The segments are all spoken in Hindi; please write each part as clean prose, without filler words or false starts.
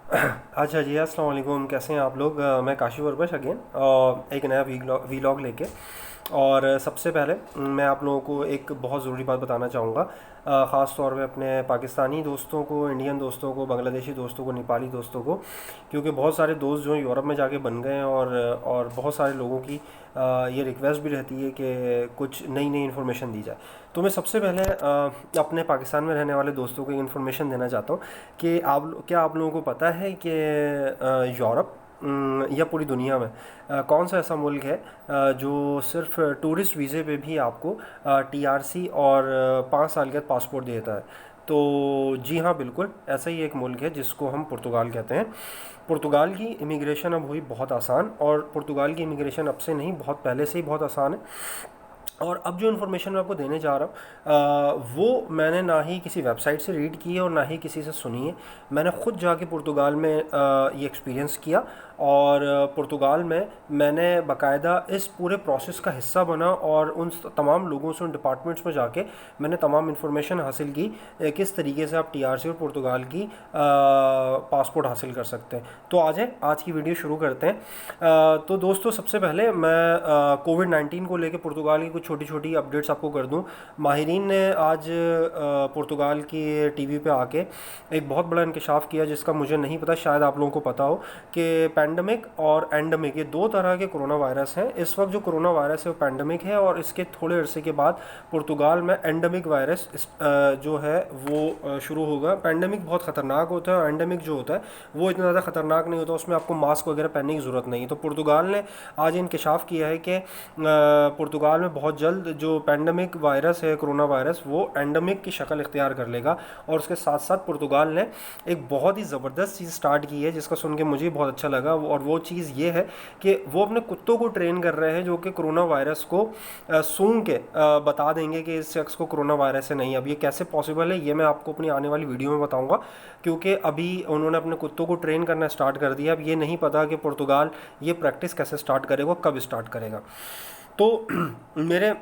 अच्छा जी, अस्सलाम वालेकुम। कैसे हैं आप लोग? मैं काशिफ अरबश अगेन एक नया वीलॉग लेके। और सबसे पहले मैं आप लोगों को एक बहुत ज़रूरी बात बताना चाहूँगा, ख़ास तौर पे अपने पाकिस्तानी दोस्तों को, इंडियन दोस्तों को, बांग्लादेशी दोस्तों को, नेपाली दोस्तों को, क्योंकि बहुत सारे दोस्त जो यूरोप में जाके बन गए हैं। और बहुत सारे लोगों की ये रिक्वेस्ट भी रहती है कि कुछ नई नई इन्फॉर्मेशन दी जाए। तो मैं सबसे पहले अपने पाकिस्तान में रहने वाले दोस्तों को इन्फॉर्मेशन देना चाहता हूँ कि क्या आप लोगों को पता है कि यूरोप या पूरी दुनिया में कौन सा ऐसा मुल्क है जो सिर्फ टूरिस्ट वीज़े पे भी आपको टीआरसी और 5 साल के पासपोर्ट देता है? तो जी हाँ, बिल्कुल ऐसा ही एक मुल्क है जिसको हम पुर्तगाल कहते हैं। पुर्तगाल की इमिग्रेशन अब हुई बहुत आसान, और पुर्तगाल की इमिग्रेशन अब से नहीं, बहुत पहले से ही बहुत आसान है। और अब जो इन्फॉर्मेशन मैं आपको देने जा रहा हूँ वो मैंने ना ही किसी वेबसाइट से रीड की है और ना ही किसी से सुनी है। मैंने ख़ुद जाके पुर्तगाल में ये एक्सपीरियंस किया। और पुर्तगाल में मैंने बाकायदा इस पूरे प्रोसेस का हिस्सा बना, और उन तमाम लोगों से, उन डिपार्टमेंट्स में जाके मैंने तमाम इन्फॉर्मेशन हासिल की किस तरीके से आप टीआरसी और पुर्तगाल की पासपोर्ट हासिल कर सकते हैं। तो आ जाए, आज की वीडियो शुरू करते हैं। तो दोस्तों, सबसे पहले मैं कोविड-19 को लेकर पुर्तगाल की कुछ छोटी छोटी अपडेट्स आपको कर दूं। माहिरीन ने आज पुर्तगाल की टीवी पे आके एक बहुत बड़ा इंकशाफ किया, जिसका मुझे नहीं पता, शायद आप लोगों को पता हो कि पैंडमिक और एंडमिक, ये दो तरह के कोरोना वायरस हैं। इस वक्त जो कोरोना वायरस है वो पैंडमिक है, और इसके थोड़े अरसे के बाद पुर्तगाल में एंडमिक वायरस जो है वो शुरू होगा। पैंडमिक बहुत ख़तरनाक होता है, और एंडमिक जो होता है वो इतना ज़्यादा ख़तरनाक नहीं होता, उसमें आपको मास्क वगैरह पहनने की ज़रूरत नहीं है। तो पुर्तगाल ने आज इंकशाफ किया है कि पुर्तगाल में बहुत जल्द जो पैंडमिक वायरस है, कोरोना वायरस, वो एंडमिक की शक्ल इख्तियार कर लेगा। और उसके साथ साथ पुर्तगाल ने एक बहुत ही ज़बरदस्त चीज़ स्टार्ट की है, जिसका सुन के मुझे बहुत अच्छा लगा। और वो चीज़ ये है कि वो अपने कुत्तों को ट्रेन कर रहे हैं, जो कि कोरोना वायरस को सूंघ के बता देंगे कि इस शख्स को कोरोना वायरस है नहीं। अब ये कैसे पॉसिबल है, ये मैं आपको अपनी आने वाली वीडियो में बताऊंगा, क्योंकि अभी उन्होंने अपने कुत्तों को ट्रेन करना स्टार्ट कर दिया। अब ये नहीं पता कि पुर्तगाल ये प्रैक्टिस कैसे स्टार्ट करेगा, कब स्टार्ट करेगा। तो मेरे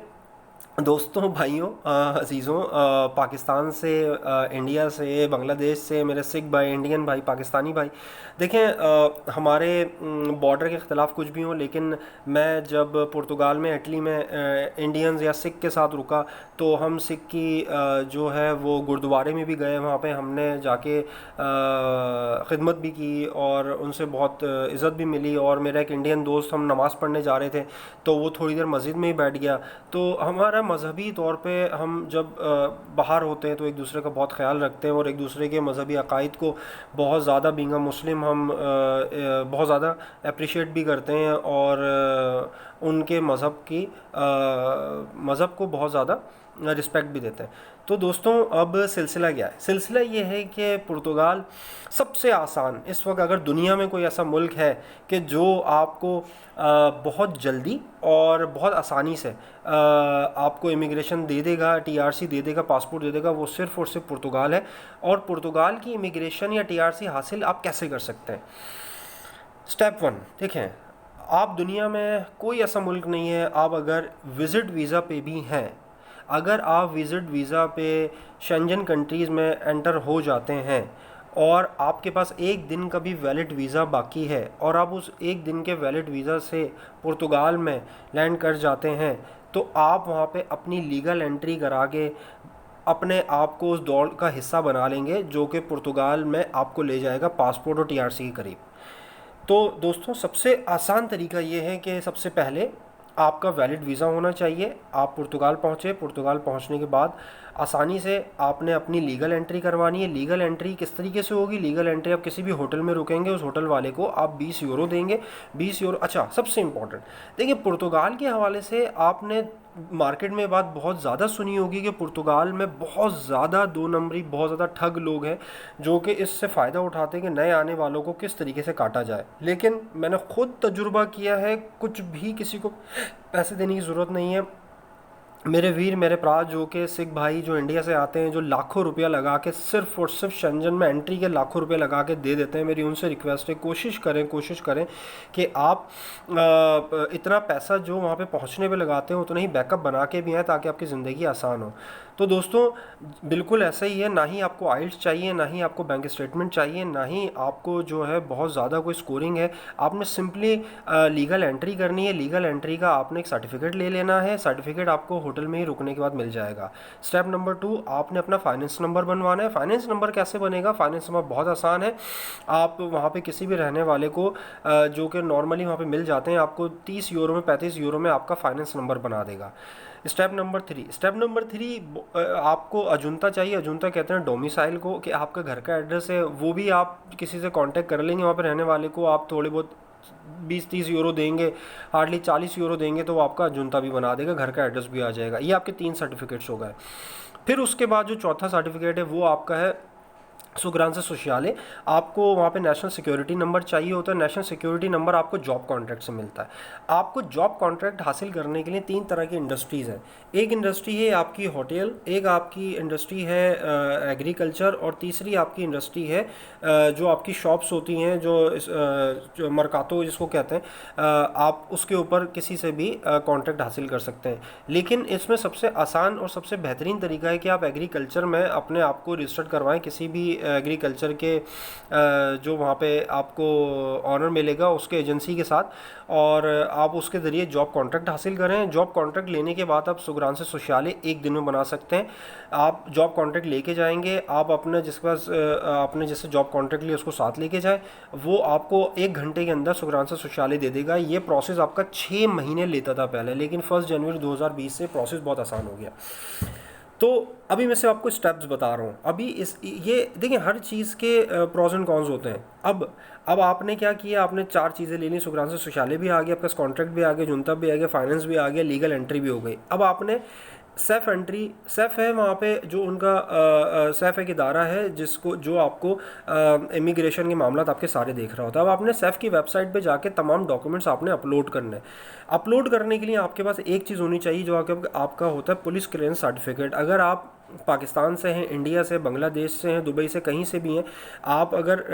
दोस्तों, भाइयों, अजीज़ों, पाकिस्तान से, इंडिया से, बांग्लादेश से, मेरे सिख भाई, इंडियन भाई, पाकिस्तानी भाई, देखें, हमारे बॉर्डर के ख़िलाफ़ कुछ भी हों, लेकिन मैं जब पुर्तगाल में, इटली में इंडियंस या सिख के साथ रुका, तो हम सिख की जो है वो गुरुद्वारे में भी गए। वहाँ पे हमने जाके ख़िदमत भी की और उनसे बहुत इज़्ज़त भी मिली। और मेरा एक इंडियन दोस्त, हम नमाज़ पढ़ने जा रहे थे, तो वो थोड़ी देर मस्जिद में ही बैठ गया। तो हमारा मज़हबी तौर पे हम जब बाहर होते हैं तो एक दूसरे का बहुत ख्याल रखते हैं, और एक दूसरे के मज़हबी अकायद को बहुत ज़्यादा, बीइंग अ मुस्लिम, हम बहुत ज़्यादा अप्रिशिएट भी करते हैं, और उनके मज़हब को बहुत ज़्यादा रिस्पेक्ट भी देते हैं। तो दोस्तों, अब सिलसिला क्या है? सिलसिला ये है कि पुर्तगाल सबसे आसान, इस वक्त अगर दुनिया में कोई ऐसा मुल्क है कि जो आपको बहुत जल्दी और बहुत आसानी से आपको इमिग्रेशन दे देगा, टीआरसी दे देगा, पासपोर्ट दे देगा, वो सिर्फ़ और सिर्फ पुर्तगाल है। और पुर्तगाल की इमिग्रेशन या टीआरसी हासिल आप कैसे कर सकते हैं? स्टेप वन, देखें, आप दुनिया में कोई ऐसा मुल्क नहीं है, आप अगर विज़िट वीज़ा पे भी हैं, अगर आप विज़िट वीज़ा पे शेंजन कंट्रीज़ में एंटर हो जाते हैं, और आपके पास एक दिन का भी वैलिड वीज़ा बाकी है, और आप उस एक दिन के वैलिड वीज़ा से पुर्तगाल में लैंड कर जाते हैं, तो आप वहाँ पे अपनी लीगल एंट्री करा के अपने आप को उस दौड़ का हिस्सा बना लेंगे, जो कि पुर्तगाल में आपको ले जाएगा पासपोर्ट और टीआरसी के करीब। तो दोस्तों, सबसे आसान तरीका ये है कि सबसे पहले आपका वैलिड वीज़ा होना चाहिए। आप पुर्तगाल पहुँचे, पुर्तगाल पहुँचने के बाद आसानी से आपने अपनी लीगल एंट्री करवानी है। लीगल एंट्री किस तरीके से होगी? लीगल एंट्री, आप किसी भी होटल में रुकेंगे, उस होटल वाले को आप 20 यूरो देंगे। 20 यूरो। अच्छा, सबसे इम्पॉर्टेंट, देखिए, पुर्तगाल के हवाले से आपने मार्केट में बात बहुत ज़्यादा सुनी होगी कि पुर्तगाल में बहुत ज़्यादा दो नंबरी, बहुत ज़्यादा ठग लोग हैं, जो कि इससे फ़ायदा उठाते हैं कि नए आने वालों को किस तरीके से काटा जाए। लेकिन मैंने ख़ुद तजुर्बा किया है, कुछ भी किसी को पैसे देने की ज़रूरत नहीं है। मेरे वीर मेरे भरा जो कि सिख भाई जो इंडिया से आते हैं, जो लाखों रुपया लगा के सिर्फ और सिर्फ शंजन में एंट्री के लाखों रुपया लगा के दे देते हैं, मेरी उनसे रिक्वेस्ट है कोशिश करें कि आप इतना पैसा जो वहाँ पे पहुँचने पे लगाते हैं उतना ही बैकअप बना के भी आए ताकि आपकी ज़िंदगी आसान हो। तो दोस्तों बिल्कुल ऐसा ही है, ना ही आपको आइल्स चाहिए, ना ही आपको बैंक स्टेटमेंट चाहिए, ना ही आपको जो है बहुत ज़्यादा कोई स्कोरिंग है। आपने सिंपली लीगल एंट्री करनी है। लीगल एंट्री का आपने एक सर्टिफिकेट ले लेना है। सर्टिफिकेट आपको होटल में ही रुकने के बाद मिल जाएगा। स्टेप नंबर 2, आपने अपना फाइनेंस नंबर बनवाना है। फाइनेंस नंबर कैसे बनेगा? फाइनेंस नंबर बहुत आसान है। आप वहाँ पे किसी भी रहने वाले को जो कि नॉर्मली वहाँ पे मिल जाते हैं, आपको 30 यूरो में 35 यूरो में आपका फाइनेंस नंबर बना देगा। स्टेप नंबर 3 आपको अजुंता चाहिए। अजुंता कहते हैं डोमिसाइल को, कि आपका घर का एड्रेस है वो भी आप किसी से कांटेक्ट कर लेंगे। वहाँ पे रहने वाले को आप थोड़े बहुत 20-30 यूरो देंगे, हार्डली 40 यूरो देंगे, तो वो आपका अजुंता भी बना देगा, घर का एड्रेस भी आ जाएगा। ये आपके 3 सर्टिफिकेट्स हो गए। फिर उसके बाद जो चौथा सर्टिफिकेट है वो आपका है सुग्रांस सोशियाले। आपको वहाँ पे नेशनल सिक्योरिटी नंबर चाहिए होता है। नेशनल सिक्योरिटी नंबर आपको जॉब कॉन्ट्रैक्ट से मिलता है। आपको जॉब कॉन्ट्रैक्ट हासिल करने के लिए 3 तरह की इंडस्ट्रीज़ हैं। एक इंडस्ट्री है आपकी होटल, एक आपकी इंडस्ट्री है एग्रीकल्चर, और तीसरी आपकी इंडस्ट्री है जो आपकी शॉप्स होती हैं, जो मरकातो जिसको कहते हैं, आप उसके ऊपर किसी से भी कॉन्ट्रैक्ट हासिल कर सकते हैं। लेकिन इसमें सबसे आसान और सबसे बेहतरीन तरीका है कि आप एग्रीकल्चर में अपने आप को रजिस्टर्ड करवाएं किसी भी एग्रीकल्चर के जो वहाँ पे आपको ऑनर मिलेगा उसके एजेंसी के साथ, और आप उसके ज़रिए जॉब कॉन्ट्रैक्ट हासिल करें। जॉब कॉन्ट्रैक्ट लेने के बाद आप सुग्रांस सोशियाले 1 दिन में बना सकते हैं। आप जॉब कॉन्ट्रैक्ट लेके जाएंगे, आप अपने जिसके पास आपने जिससे जॉब कॉन्ट्रैक्ट लिया उसको साथ लेके जाए, वो आपको 1 घंटे के अंदर सुग्रांस सोशियाले दे देगा। ये प्रोसेस आपका 6 महीने लेता था पहले, लेकिन 1 जनवरी 2020 से प्रोसेस बहुत आसान हो गया। तो अभी मैं सिर्फ आपको स्टेप्स बता रहा हूँ। अभी इस ये देखिए, हर चीज़ के प्रोज एंड कॉन्स होते हैं। अब आपने क्या किया, आपने 4 चीज़ें ले ली। सुग्रांस सोशियाले भी आ गया, आपका कॉन्ट्रैक्ट भी आ गया, जुनता भी आ गया, फाइनेंस भी आ गया, लीगल एंट्री भी हो गई। अब आपने सेफ एंट्री, सेफ है वहाँ पे जो उनका सेफ एक इदारा है जिसको जो आपको इमिग्रेशन के मामला आपके सारे देख रहा होता है। अब आपने सेफ की वेबसाइट पे जाके तमाम डॉक्यूमेंट्स आपने अपलोड करने हैं। अपलोड करने के लिए आपके पास एक चीज़ होनी चाहिए जो आपका होता है पुलिस क्लियरेंस सर्टिफिकेट। अगर आप पाकिस्तान से हैं, इंडिया से, बांग्लादेश से हैं, दुबई से, कहीं से भी हैं, आप अगर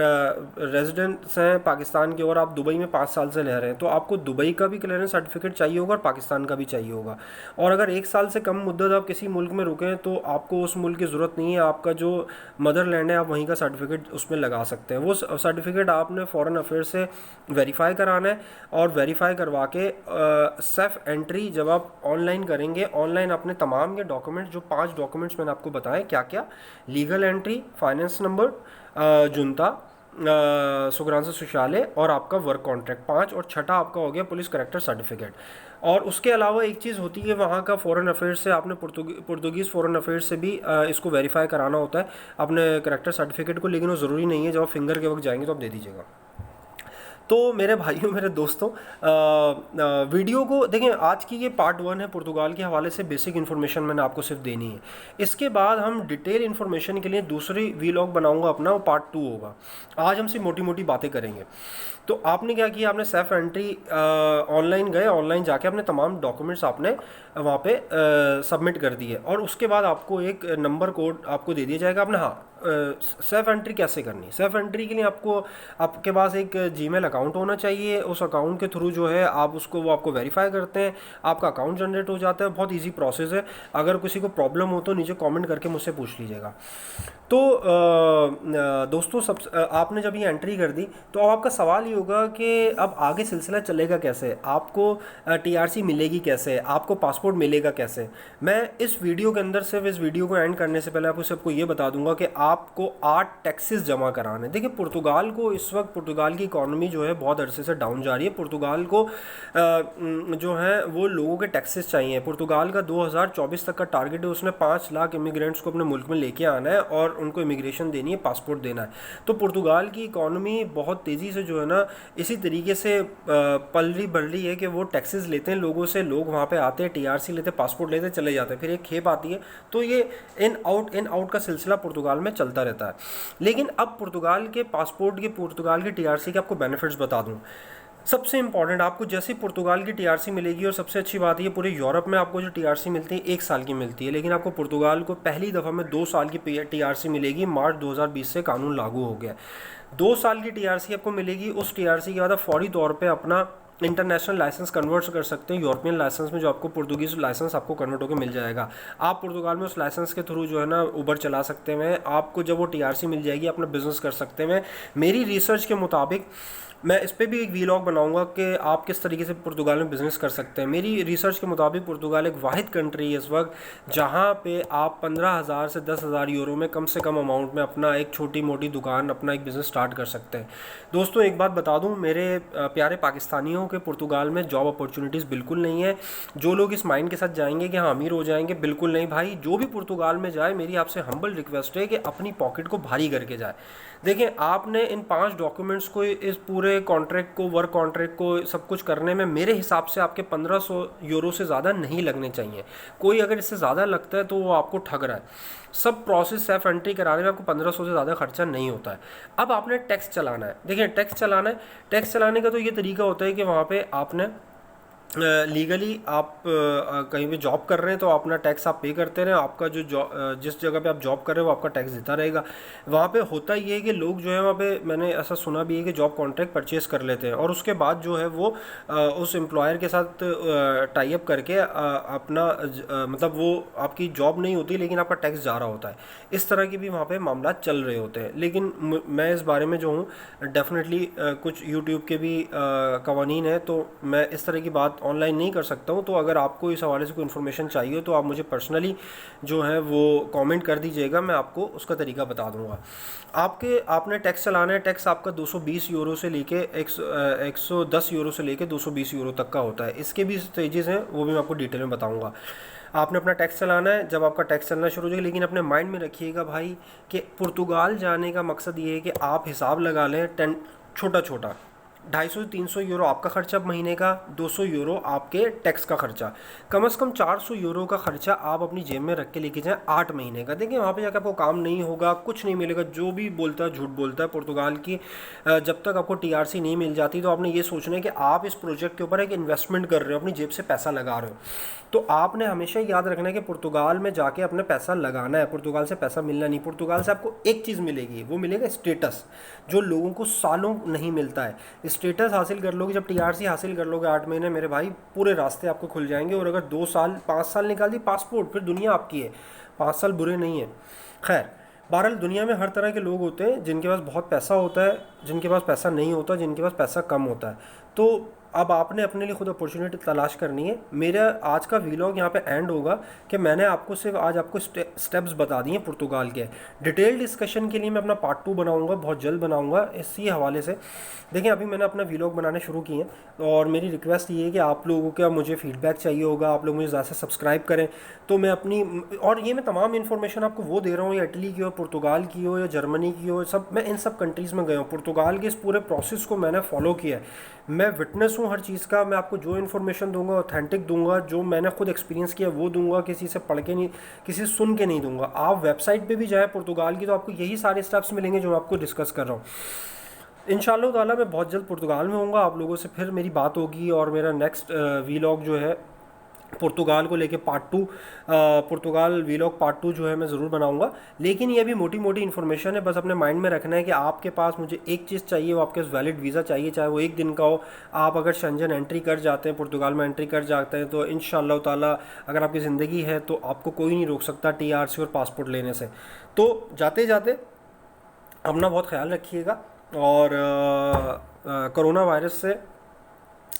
रेजिडेंट्स हैं पाकिस्तान के और आप दुबई में 5 साल से रह रहे हैं, तो आपको दुबई का भी क्लियरेंस सर्टिफिकेट चाहिए होगा और पाकिस्तान का भी चाहिए होगा। और अगर 1 साल से कम मुद्दत आप किसी मुल्क में रुके हैं तो आपको उस मुल्क की ज़रूरत नहीं है। आपका जो मदरलैंड है आप वहीं का सर्टिफिकेट उसमें लगा सकते हैं। वो सर्टिफिकेट आपने फॉरेन अफेयर से वेरीफाई कराना है, और वेरीफाई करवा के सेफ एंट्री जब आप ऑनलाइन करेंगे, ऑनलाइन अपने तमाम के डॉक्यूमेंट्स, जो 5 डॉक्यूमेंट्स मैंने आपको बताएं क्या क्या, लीगल एंट्री, फाइनेंस नंबर, जुनता, सुग्रांस सोशियाले और आपका वर्क कॉन्ट्रैक्ट, 5, और छठा आपका हो गया पुलिस करेक्टर सर्टिफिकेट। और उसके अलावा एक चीज़ होती है वहाँ का फॉरेन अफेयर्स से, आपने पुर्तगीज़ फॉरेन अफेयर्स से भी इसको वेरीफाई कराना होता है अपने करेक्टर सर्टिफिकेट को, लेकिन वो ज़रूरी नहीं है। जब आप फिंगर के वक्त जाएंगे तो आप दे दीजिएगा। तो मेरे भाइयों, मेरे दोस्तों, वीडियो को देखें। आज की ये पार्ट 1 है, पुर्तगाल के हवाले से बेसिक इन्फॉर्मेशन मैंने आपको सिर्फ देनी है। इसके बाद हम डिटेल इन्फॉर्मेशन के लिए दूसरी वीलॉग बनाऊंगा अपना, वो पार्ट 2 होगा। आज हम सिर्फ मोटी मोटी बातें करेंगे। तो आपने क्या किया, आपने सेफ एंट्री ऑनलाइन गए, ऑनलाइन जाके अपने तमाम डॉक्यूमेंट्स आपने वहाँ पे सबमिट कर दिए, और उसके बाद आपको एक नंबर कोड आपको दे दिया जाएगा। आपने सेफ एंट्री कैसे करनी है? सेफ एंट्री के लिए आपके पास एक जीमेल अकाउंट होना चाहिए। उस अकाउंट के थ्रू जो है आप वो आपको वेरीफाई करते हैं, आपका अकाउंट जनरेट हो जाता है। बहुत इजी प्रोसेस है। अगर किसी को प्रॉब्लम हो तो नीचे कमेंट करके मुझसे पूछ लीजिएगा। तो दोस्तों, आपने जब ये एंट्री कर दी तो अब आपका सवाल ये होगा कि अब आगे सिलसिला चलेगा कैसे, आपको टीआरसी मिलेगी कैसे, आपको पासपोर्ट मिलेगा कैसे। मैं इस वीडियो के अंदर सिर्फ इस वीडियो को एंड करने से पहले आपको ये बता दूंगा कि आपको 8 टैक्सेस जमा कराने। देखिए, पुर्तगाल को इस वक्त, पुर्तगाल की इकॉनमी जो है बहुत अरसे से डाउन जा रही है। पुर्तगाल को जो है वो लोगों के टैक्सेस चाहिए। पुर्तगाल का 2024 तक का टारगेट है, उसने 5 लाख इमिग्रेंट्स को अपने मुल्क में लेके आना है और उनको इमिग्रेशन देनी है, पासपोर्ट देना है। तो पुर्तगाल की इकॉनमी बहुत तेज़ी से जो है ना इसी तरीके से पल रही बढ़ रही है कि वो टैक्सेस लेते हैं लोगों से, लोग वहाँ पे आते हैं, टीआरसी लेते, पासपोर्ट लेते, चले जाते हैं, फिर एक खेप आती है। तो ये इन आउट का सिलसिला पुर्तगाल में चलता रहता है। लेकिन अब पुर्तगाल के पासपोर्ट के, पुर्तगाल के टीआरसी के आपको बेनिफिट्स बता दूँ। सबसे इंपॉर्टेंट, आपको जैसे पुर्तगाल की टीआरसी मिलेगी, और सबसे अच्छी बात ये पूरे यूरोप में आपको जो टीआरसी मिलती है 1 साल की मिलती है, लेकिन आपको पुर्तगाल को पहली दफ़ा में 2 साल की टीआरसी मिलेगी। मार्च 2020 से कानून लागू हो गया। 2 साल की टीआरसी आपको मिलेगी। उस टीआरसी के बाद आप फौरी तौर पे अपना इंटरनेशनल लाइसेंस कन्वर्ट कर सकते हैं यूरोपियन लाइसेंस में, जो आपको पुर्तगीज लाइसेंस आपको कन्वर्ट होकर मिल जाएगा। आप पुर्तगाल में उस लाइसेंस के थ्रू जो है ना उबर चला सकते हैं। आपको जब वो टीआरसी मिल जाएगी अपना बिजनेस कर सकते हैं। मेरी रिसर्च के मुताबिक मैं इस पर भी एक वीलॉग बनाऊंगा कि आप किस तरीके से पुर्तगाल में बिज़नेस कर सकते हैं। मेरी रिसर्च के मुताबिक पुर्तगाल एक वाहिद कंट्री है इस वक्त जहाँ पे आप 15,000 से 10,000 यूरो में कम से कम अमाउंट में अपना एक छोटी मोटी दुकान, अपना एक बिज़नेस स्टार्ट कर सकते हैं। दोस्तों एक बात बता दूं, मेरे प्यारे पाकिस्तानियों के पुर्तगाल में जॉब अपॉर्चुनिटीज़ बिल्कुल नहीं है। जो लोग इस माइंड के साथ जाएंगे कि हाँ अमीर हो जाएंगे, बिल्कुल नहीं भाई। जो भी पुर्तगाल में जाए, मेरी आपसे हम्बल रिक्वेस्ट है कि अपनी पॉकेट को भारी करके जाए। देखें, आपने इन 5 डॉक्यूमेंट्स को, इस पूरे कॉन्ट्रैक्ट को, वर्क कॉन्ट्रैक्ट को सब कुछ करने में मेरे हिसाब से आपके 1500 यूरो से ज़्यादा नहीं लगने चाहिए। कोई अगर इससे ज़्यादा लगता है तो वो आपको ठग रहा है। सब प्रोसेस सेफ एंट्री कराने में आपको 1500 से ज़्यादा खर्चा नहीं होता है। अब आपने टैक्स चलाना है। देखिए, टैक्स चलाना है, टैक्स चलाने का तो ये तरीका होता है कि वहाँ पे आपने लीगली आप कहीं पे जॉब कर रहे हैं तो अपना टैक्स आप पे करते रहें। आपका जो जिस जगह पे आप जॉब कर रहे हैं वो आपका टैक्स देता रहेगा। वहाँ पे होता ये है कि लोग जो है वहाँ पे, मैंने ऐसा सुना भी है कि जॉब कॉन्ट्रैक्ट परचेज़ कर लेते हैं और उसके बाद जो है वो उस एम्प्लॉयर के साथ टाई अप करके अपना मतलब वो आपकी जॉब नहीं होती लेकिन आपका टैक्स जा रहा होता है। इस तरह की भी वहाँ पे मामला चल रहे होते हैं। लेकिन मैं इस बारे में जो हूँ डेफिनेटली कुछ यूट्यूब के भी कवानीन है, तो मैं इस तरह की बात ऑनलाइन नहीं कर सकता हूँ। तो अगर आपको इस हवाले से कोई इन्फॉर्मेशन चाहिए तो आप मुझे पर्सनली जो है वो कमेंट कर दीजिएगा, मैं आपको उसका तरीका बता दूंगा। आपने टैक्स चलाना है। टैक्स आपका 220 यूरो से लेके 110 यूरो से लेके 220 यूरो तक का होता है। इसके भी स्टेजेस हैं, वो भी मैं आपको डिटेल में बताऊंगा। आपने अपना टैक्स चलाना है। जब आपका टैक्स चलना शुरू हो जाएगा, लेकिन अपने माइंड में रखिएगा भाई कि पुर्तगाल जाने का मकसद ये है कि आप हिसाब लगा लें, छोटा छोटा 250 से 300 यूरो आपका खर्चा महीने का, 200 यूरो आपके टैक्स का खर्चा, कम से कम 400 यूरो का खर्चा आप अपनी जेब में रख के लेके जाएं 8 महीने का। देखिए, वहाँ पे जाकर आपको काम नहीं होगा, कुछ नहीं मिलेगा। जो भी बोलता है झूठ बोलता है। पुर्तगाल की जब तक आपको टीआरसी नहीं मिल जाती तो आपने ये सोचना है कि आप इस प्रोजेक्ट के ऊपर एक इन्वेस्टमेंट कर रहे हो, अपनी जेब से पैसा लगा रहे हो। तो आपने हमेशा याद रखना है कि पुर्तगाल में जाके अपने पैसा लगाना है, पुर्तगाल से पैसा मिलना नहीं। पुर्तगाल से आपको एक चीज़ मिलेगी, वो मिलेगा स्टेटस, जो लोगों को सालों नहीं मिलता है। स्टेटस हासिल कर लोगे, जब टीआरसी हासिल कर लोगे 8 महीने, मेरे भाई पूरे रास्ते आपको खुल जाएंगे। और अगर 2 साल 5 साल निकाल दी पासपोर्ट, फिर दुनिया आपकी है। 5 साल बुरे नहीं है। खैर, बहरहाल दुनिया में हर तरह के लोग होते हैं, जिनके पास बहुत पैसा होता है, जिनके पास पैसा नहीं होता, जिनके पास पैसा कम होता है। तो अब आपने अपने लिए खुद अपॉर्चुनिटी तलाश करनी है। मेरा आज का वीलॉग यहाँ पे एंड होगा कि मैंने आपको सिर्फ आज आपको स्टेप्स बता दिए पुर्तगाल के। डिटेल डिस्कशन के लिए मैं अपना पार्ट 2 बनाऊंगा, बहुत जल्द बनाऊंगा इसी हवाले से। देखिए, अभी मैंने अपना वीलॉग बनाने शुरू किए हैं और मेरी रिक्वेस्ट ये है कि आप लोगों का मुझे फीडबैक चाहिए होगा। आप लोग मुझे ज़्यादा से सब्सक्राइब करें तो मैं अपनी, और ये मैं तमाम इन्फॉर्मेशन आपको वो दे रहा हूँ, या इटली की हो, पुर्तगाल की हो, या जर्मनी की हो, सब मैं इन सब कंट्रीज़ में गया हूँ। पुर्तगाल के इस पूरे प्रोसेस को मैंने फॉलो किया है। मैं विटनेस हूँ हर चीज़ का। मैं आपको जो इन्फॉर्मेशन दूंगा ऑथेंटिक दूंगा, जो मैंने खुद एक्सपीरियंस किया वो दूंगा, किसी से पढ़ के नहीं, किसी से सुन के नहीं दूंगा। आप वेबसाइट पे भी जाएँ पुर्तगाल की तो आपको यही सारे स्टेप्स मिलेंगे जो मैं आपको डिस्कस कर रहा हूँ। इंशाअल्लाह ताला मैं बहुत जल्द पुर्तगाल में होऊंगा, आप लोगों से फिर मेरी बात होगी। और मेरा नेक्स्ट वीलॉग जो है पुर्तगाल को लेके पार्ट 2, पुर्तगाल वीलॉग पार्ट 2 जो है मैं ज़रूर बनाऊंगा। लेकिन ये भी मोटी मोटी इन्फॉर्मेशन है, बस अपने माइंड में रखना है कि आपके पास, मुझे एक चीज़ चाहिए, वो आपके पास वैलिड वीज़ा चाहिए, चाहे वो 1 दिन का हो। आप अगर शेंजन एंट्री कर जाते हैं, पुर्तगाल में एंट्री कर जाते हैं, तो इंशाअल्लाह ताला अगर आपकी ज़िंदगी है तो आपको कोई नहीं रोक सकता टीआरसी और पासपोर्ट लेने से। तो जाते जाते अपना बहुत ख्याल रखिएगा। और कोरोना वायरस से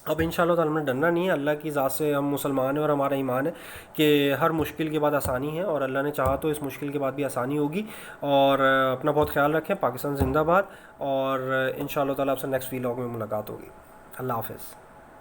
अब इंशाअल्लाह ताला हमें डरना नहीं है। अल्लाह की ज़ात से हम मुसलमान हैं और हमारा ईमान है कि हर मुश्किल के बाद आसानी है, और अल्लाह ने चाहा तो इस मुश्किल के बाद भी आसानी होगी। और अपना बहुत ख्याल रखें। पाकिस्तान जिंदाबाद। और इंशाअल्लाह ताला आपसे नेक्स्ट वीलॉग में मुलाकात होगी। अल्लाह हाफ़िज़।